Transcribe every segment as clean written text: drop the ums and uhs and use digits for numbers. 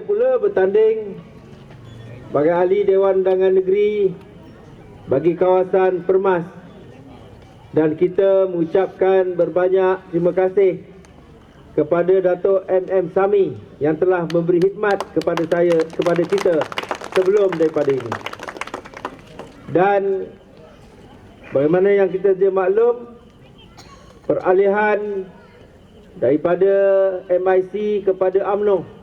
pula bertanding sebagai ahli Dewan Undangan Negeri bagi kawasan Permas, dan kita mengucapkan berbanyak terima kasih kepada Datuk MM Sami yang telah memberi khidmat kepada kita sebelum daripada ini. Dan bagaimana yang kita dia maklum, peralihan daripada MIC kepada UMNO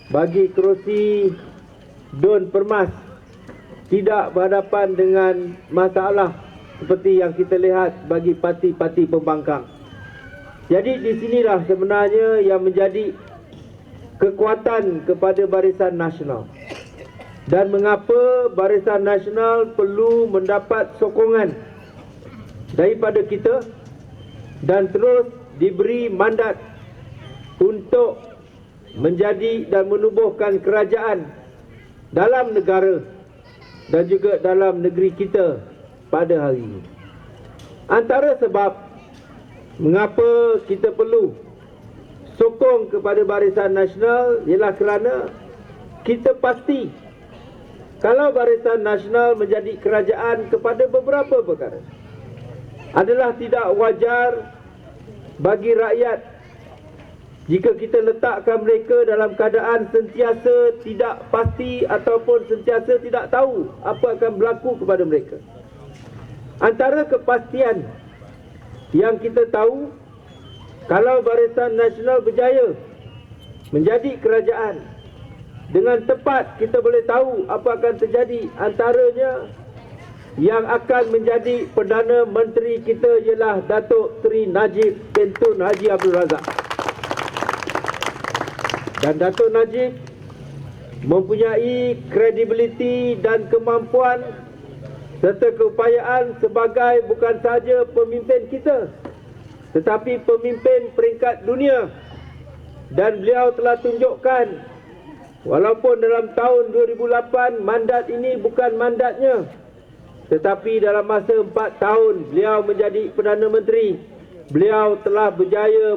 bagi kerusi Dun Permas tidak berhadapan dengan masalah seperti yang kita lihat bagi parti-parti pembangkang. Jadi di sinilah sebenarnya yang menjadi kekuatan kepada Barisan Nasional. Dan mengapa Barisan Nasional perlu mendapat sokongan daripada kita dan terus diberi mandat untuk menjadi dan menubuhkan kerajaan dalam negara dan juga dalam negeri kita pada hari ini. Antara sebab mengapa kita perlu sokong kepada Barisan Nasional ialah kerana kita pasti kalau Barisan Nasional menjadi kerajaan kepada beberapa perkara adalah tidak wajar bagi rakyat jika kita letakkan mereka dalam keadaan sentiasa tidak pasti ataupun sentiasa tidak tahu apa akan berlaku kepada mereka. Antara kepastian yang kita tahu, kalau Barisan Nasional berjaya menjadi kerajaan, dengan tepat kita boleh tahu apa akan terjadi. Antaranya yang akan menjadi Perdana Menteri kita ialah Datuk Seri Najib Tun Haji Abdul Razak. Dan Datuk Najib mempunyai kredibiliti dan kemampuan serta keupayaan sebagai bukan sahaja pemimpin kita tetapi pemimpin peringkat dunia. Dan beliau telah tunjukkan walaupun dalam tahun 2008 mandat ini bukan mandatnya, tetapi dalam masa 4 tahun beliau menjadi Perdana Menteri, beliau telah berjaya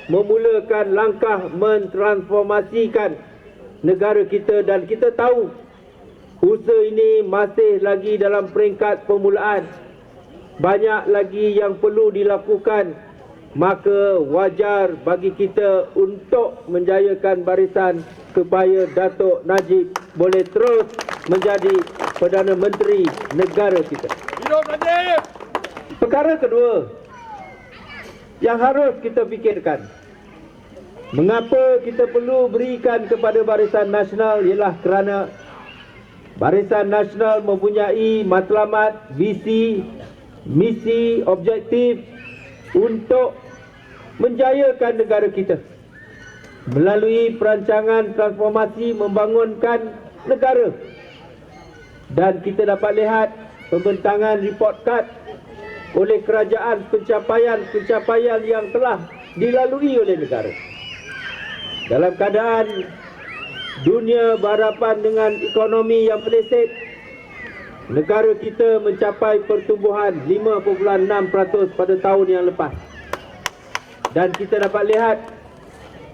memulakan langkah mentransformasikan negara kita. Dan kita tahu usaha ini masih lagi dalam peringkat permulaan. Banyak lagi yang perlu dilakukan. Maka wajar bagi kita untuk menjayakan barisan supaya Datuk Najib boleh terus menjadi Perdana Menteri negara kita. Hidup Najib! Perkara kedua yang harus kita fikirkan, mengapa kita perlu berikan kepada Barisan Nasional ialah kerana Barisan Nasional mempunyai matlamat, visi, misi, objektif untuk menjayakan negara kita melalui perancangan transformasi membangunkan negara. Dan kita dapat lihat pembentangan report card oleh kerajaan pencapaian yang telah dilalui oleh negara. Dalam keadaan dunia berhadapan dengan ekonomi yang meleset, negara kita mencapai pertumbuhan 5.6% pada tahun yang lepas. Dan kita dapat lihat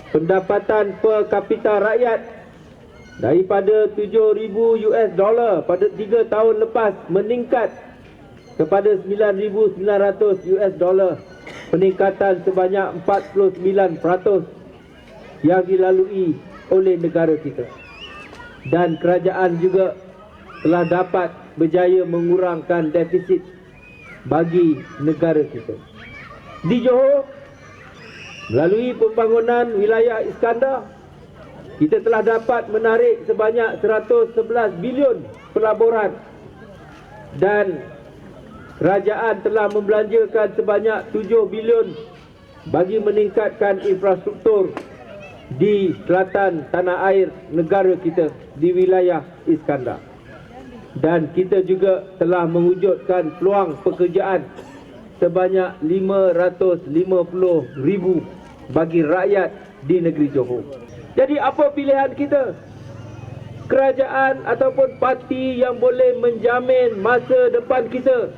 pendapatan per kapita rakyat daripada $7,000 pada 3 tahun lepas meningkat kepada $9,900, peningkatan sebanyak 49% yang dilalui oleh negara kita. Dan kerajaan juga telah dapat berjaya mengurangkan defisit bagi negara kita. Di Johor, melalui pembangunan wilayah Iskandar, kita telah dapat menarik sebanyak 111 bilion pelaburan dan kerajaan telah membelanjakan sebanyak 7 bilion bagi meningkatkan infrastruktur di selatan tanah air negara kita di wilayah Iskandar. Dan kita juga telah mewujudkan peluang pekerjaan sebanyak 550,000 bagi rakyat di negeri Johor. Jadi apa pilihan kita? Kerajaan ataupun parti yang boleh menjamin masa depan kita.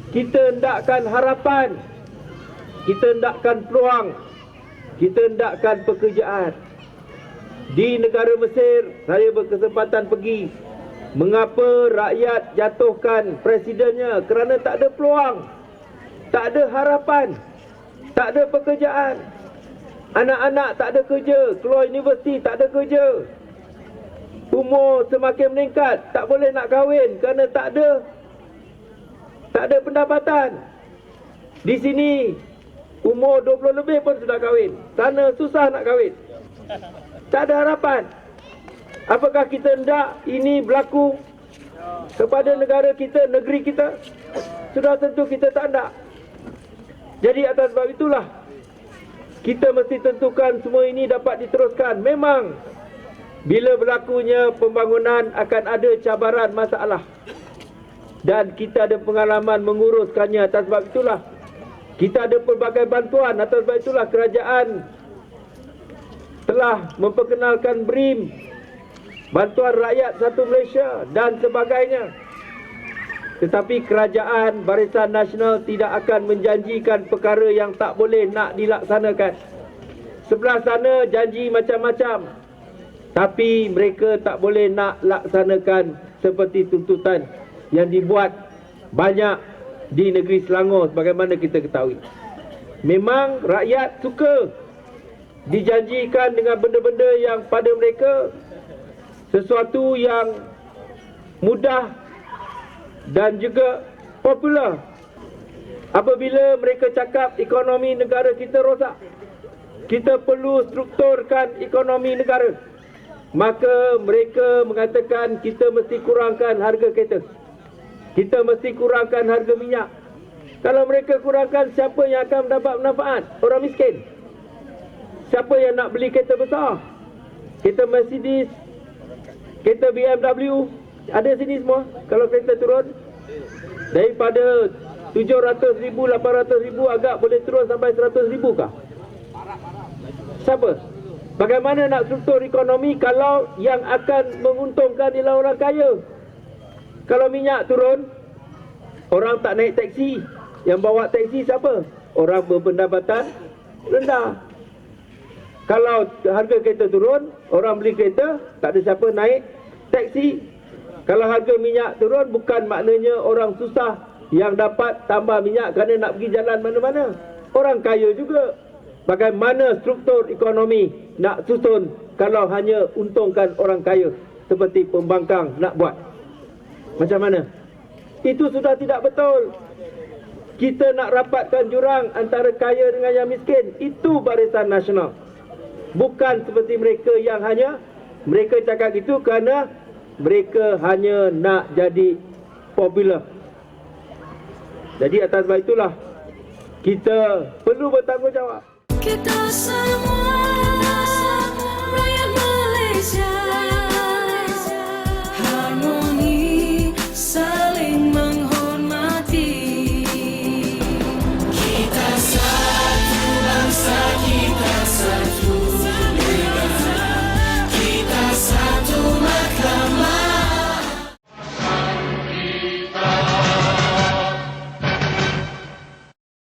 Kita hendakkan harapan, kita hendakkan peluang, kita hendakkan pekerjaan. Di negara Mesir, saya berkesempatan pergi. Mengapa rakyat jatuhkan presidennya? Kerana tak ada peluang, tak ada harapan, tak ada pekerjaan. Anak-anak tak ada kerja, keluar universiti tak ada kerja. Umur semakin meningkat, tak boleh nak kahwin kerana tak ada pendapatan. Di sini umur 20 lebih pun sudah kahwin. Sana susah nak kahwin. Tak ada harapan. Apakah kita hendak ini berlaku kepada negara kita, negeri kita? Sudah tentu kita tak hendak. Jadi atas sebab itulah kita mesti tentukan semua ini dapat diteruskan. Memang bila berlakunya pembangunan akan ada cabaran, masalah. Dan kita ada pengalaman menguruskannya. Atas sebab itulah kita ada pelbagai bantuan. Atas sebab itulah kerajaan telah memperkenalkan BRIM, Bantuan Rakyat Satu Malaysia dan sebagainya. Tetapi kerajaan Barisan Nasional tidak akan menjanjikan perkara yang tak boleh nak dilaksanakan. Sebelah sana janji macam-macam, tapi mereka tak boleh nak laksanakan seperti tuntutan yang dibuat banyak di negeri Selangor sebagaimana kita ketahui. Memang rakyat suka dijanjikan dengan benda-benda yang pada mereka sesuatu yang mudah dan juga popular. Apabila mereka cakap ekonomi negara kita rosak, kita perlu strukturkan ekonomi negara, maka mereka mengatakan kita mesti kurangkan harga kereta, kita mesti kurangkan harga minyak. Kalau mereka kurangkan, siapa yang akan mendapat manfaat? Orang miskin. Siapa yang nak beli kereta besar? Kereta Mercedes, kereta BMW, ada sini semua. Kalau kereta turun daripada 700,000, 800,000 agak boleh turun sampai 100,000 kah? Siapa? Bagaimana nak struktur ekonomi kalau yang akan menguntungkan ialah orang kaya? Kalau minyak turun, orang tak naik teksi. Yang bawa teksi siapa? Orang berpendapatan rendah. Kalau harga kereta turun, orang beli kereta, tak ada siapa naik teksi. Kalau harga minyak turun, bukan maknanya orang susah yang dapat tambah minyak kerana nak pergi jalan mana-mana. Orang kaya juga. Bagaimana struktur ekonomi nak susun kalau hanya untungkan orang kaya seperti pembangkang nak buat? Macam mana? Itu sudah tidak betul. Kita nak rapatkan jurang antara kaya dengan yang miskin. Itu Barisan Nasional. Bukan seperti mereka yang hanya mereka cakap itu kerana mereka hanya nak jadi popular. Jadi atas sebab itulah kita perlu bertanggungjawab. Kita semua